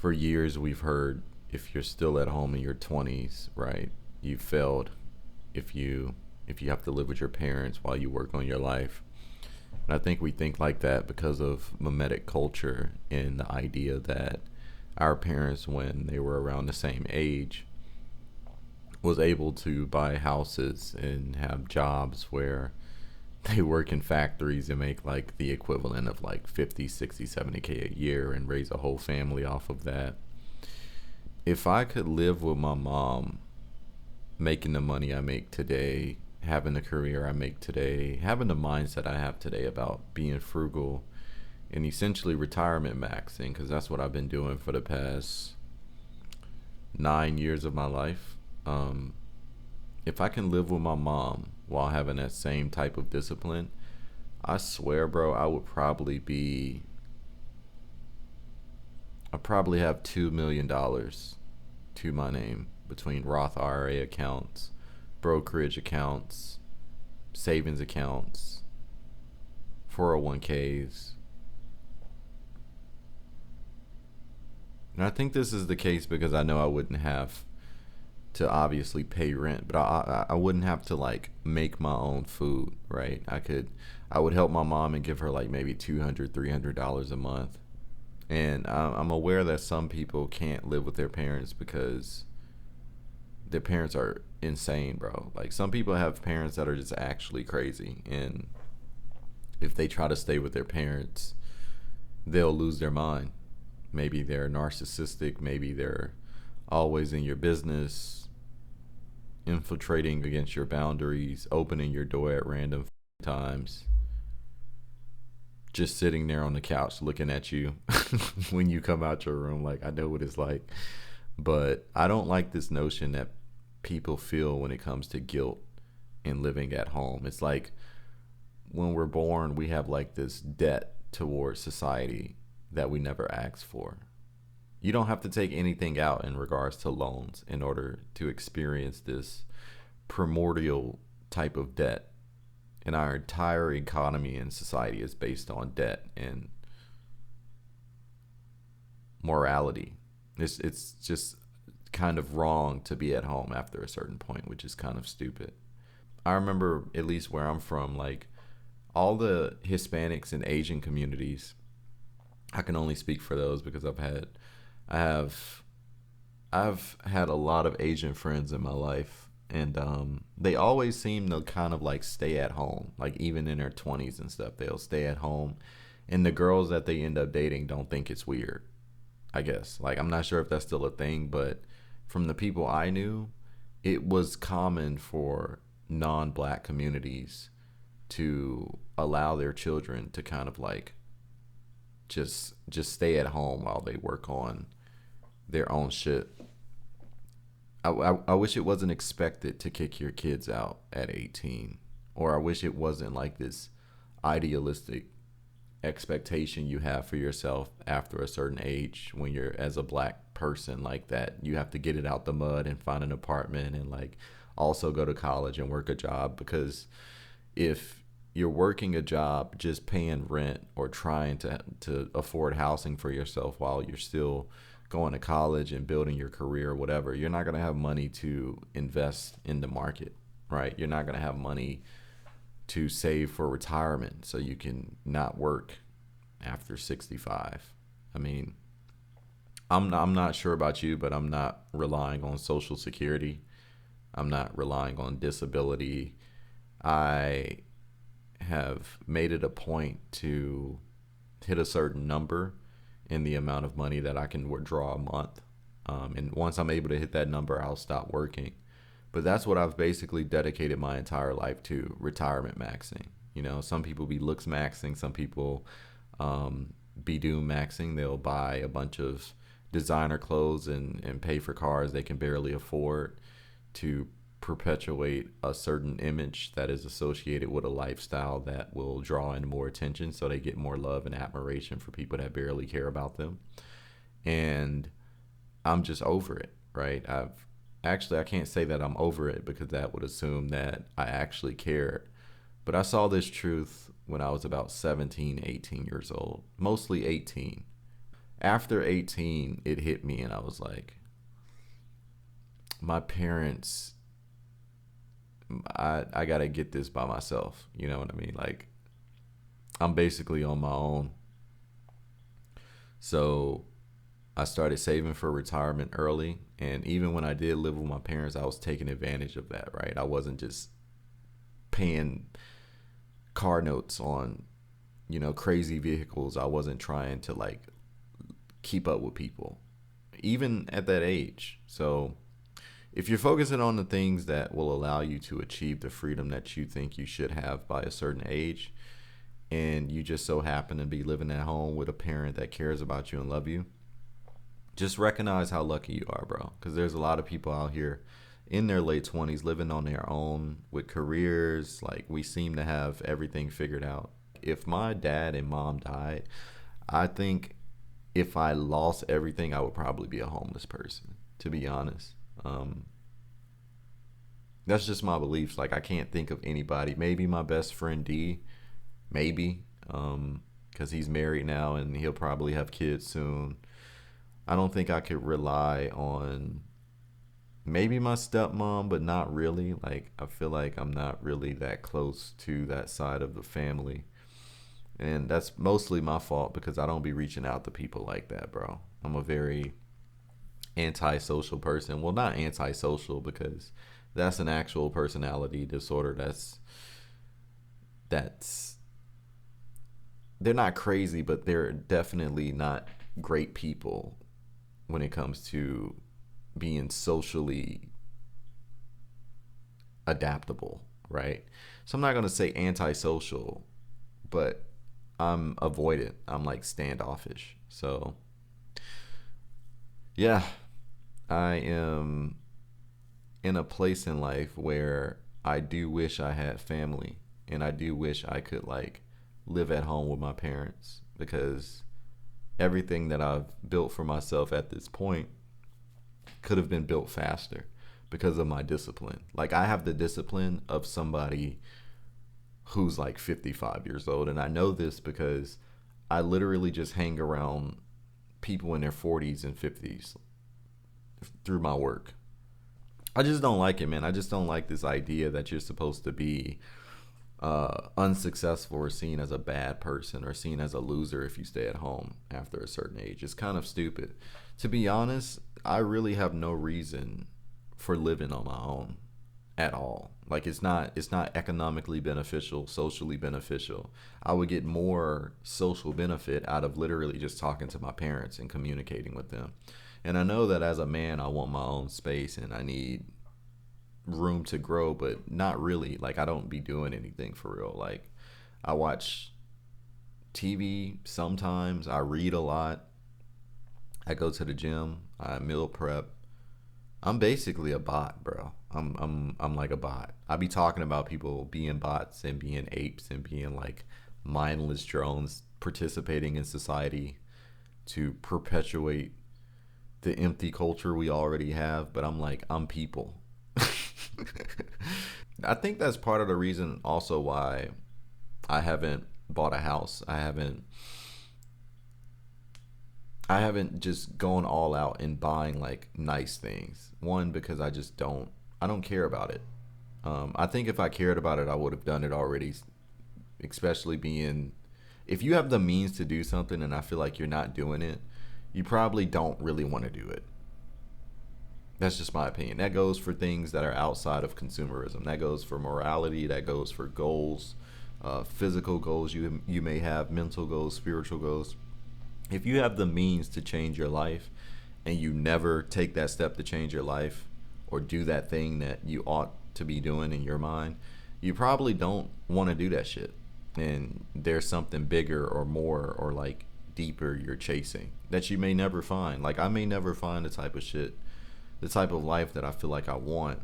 For years we've heard, if you're still at home in your 20s, right, you failed. If you have to live with your parents while you work on your life. And I think we think like that because of mimetic culture and the idea that our parents, when they were around the same age, was able to buy houses and have jobs where they work in factories and make like the equivalent of like 50, 60, 70K a year and raise a whole family off of that. If I could live with my mom making the money I make today, having the career I make today, having the mindset I have today about being frugal and essentially retirement maxing, because that's what I've been doing for the past 9 years of my life. Um, if I can live with my mom while having that same type of discipline, I swear, bro, I probably have $2 million to my name between Roth IRA accounts, brokerage accounts, savings accounts, 401ks. And I think this is the case because I know I wouldn't have to obviously pay rent, but I wouldn't have to like make my own food, right? I would help my mom and give her like maybe $200, $300 a month. And I'm aware that some people can't live with their parents because their parents are insane, bro. Like some people have parents that are just actually crazy, and if they try to stay with their parents, they'll lose their mind. Maybe they're narcissistic, maybe they're always in your business, infiltrating against your boundaries, opening your door at random times, just sitting there on the couch looking at you when you come out your room. Like, I know what it's like. But I don't like this notion that people feel when it comes to guilt in living at home. It's like when we're born, we have like this debt towards society that we never asked for. You don't have to take anything out in regards to loans in order to experience this primordial type of debt. And our entire economy and society is based on debt and morality. It's just kind of wrong to be at home after a certain point, which is kind of stupid. I remember, at least where I'm from, like all the Hispanics and Asian communities, I can only speak for those because I have I've had a lot of Asian friends in my life, and they always seem to kind of like stay at home, like even in their 20s and stuff. They'll stay at home, and the girls that they end up dating don't think it's weird. I guess, like, I'm not sure if that's still a thing, but from the people I knew, it was common for non-black communities to allow their children to kind of like just stay at home while they work on their own shit. I wish it wasn't expected to kick your kids out at 18. Or I wish it wasn't like this idealistic expectation you have for yourself after a certain age when you're, as a black person, like that you have to get it out the mud and find an apartment and like also go to college and work a job. Because if you're working a job just paying rent or trying to afford housing for yourself while you're still going to college and building your career or whatever, you're not going to have money to invest in the market, right? You're not going to have money to save for retirement so you can not work after 65. I mean, I'm not sure about you, but I'm not relying on Social Security. I'm not relying on disability. I have made it a point to hit a certain number in the amount of money that I can withdraw a month. And once I'm able to hit that number, I'll stop working. But that's what I've basically dedicated my entire life to: retirement maxing. You know, some people be looks maxing, some people be doom maxing. They'll buy a bunch of designer clothes and pay for cars they can barely afford to perpetuate a certain image that is associated with a lifestyle that will draw in more attention, so they get more love and admiration for people that barely care about them. And I'm just over it, right? I can't say that I'm over it because that would assume that I actually cared. But I saw this truth when I was about 17, 18 years old, mostly 18. After 18, it hit me, and I was like, my parents, I gotta get this by myself. You know what I mean? Like, I'm basically on my own. So I started saving for retirement early. And even when I did live with my parents, I was taking advantage of that, right? I wasn't just paying car notes on, crazy vehicles. I wasn't trying to like keep up with people, even at that age. So if you're focusing on the things that will allow you to achieve the freedom that you think you should have by a certain age, and you just so happen to be living at home with a parent that cares about you and love you, just recognize how lucky you are, bro. Because there's a lot of people out here in their late 20s living on their own with careers. Like, we seem to have everything figured out. If my dad and mom died, I think if I lost everything, I would probably be a homeless person, to be honest. That's just my beliefs. Like, I can't think of anybody. Maybe my best friend D, maybe, because he's married now and he'll probably have kids soon. I don't think I could rely on maybe my stepmom, but not really. Like, I feel like I'm not really that close to that side of the family. And that's mostly my fault because I don't be reaching out to people like that, bro. I'm a very antisocial person. Well, not antisocial because that's an actual personality disorder. That's they're not crazy, but they're definitely not great people when it comes to being socially adaptable, right? So I'm not going to say antisocial, but I'm avoidant. I'm like standoffish. So yeah, I am in a place in life where I do wish I had family, and I do wish I could like live at home with my parents, because everything that I've built for myself at this point could have been built faster because of my discipline. Like, I have the discipline of somebody who's like 55 years old, and I know this because I literally just hang around people in their 40s and 50s through my work. I just don't like it, man. I just don't like this idea that you're supposed to be unsuccessful or seen as a bad person or seen as a loser if you stay at home after a certain age. It's kind of stupid. To be honest, I really have no reason for living on my own at all. Like, it's not economically beneficial, socially beneficial. I would get more social benefit out of literally just talking to my parents and communicating with them. And I know that as a man, I want my own space and I need room to grow, but not really. Like, I don't be doing anything for real. Like, I watch TV sometimes, I read a lot, I go to the gym, I meal prep. I'm basically a bot, bro. I'm like a bot. I be talking about people being bots and being apes and being like mindless drones participating in society to perpetuate the empty culture we already have, but I'm like, I'm people. I think that's part of the reason also why I haven't bought a house. I haven't just gone all out and buying like nice things. One, because I don't care about it. I think if I cared about it, I would have done it already. Especially being, if you have the means to do something and I feel like you're not doing it, you probably don't really want to do it. That's just my opinion. That goes for things that are outside of consumerism. That goes for morality. That goes for goals, physical goals you may have, mental goals, spiritual goals. If you have the means to change your life and you never take that step to change your life or do that thing that you ought to be doing in your mind, you probably don't want to do that shit. And there's something bigger or more or like deeper you're chasing that you may never find. Like, I may never find the type of life that I feel like I want,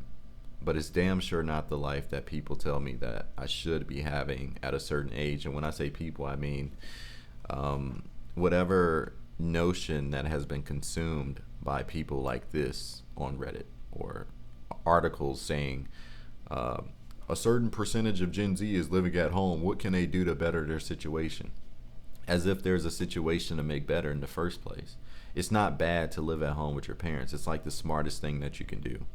but it's damn sure not the life that people tell me that I should be having at a certain age. And when I say people, I mean whatever notion that has been consumed by people like this on Reddit, or articles saying a certain percentage of Gen Z is living at home. What can they do to better their situation? as if there's a situation to make better in the first place. It's not bad to live at home with your parents. It's like the smartest thing that you can do.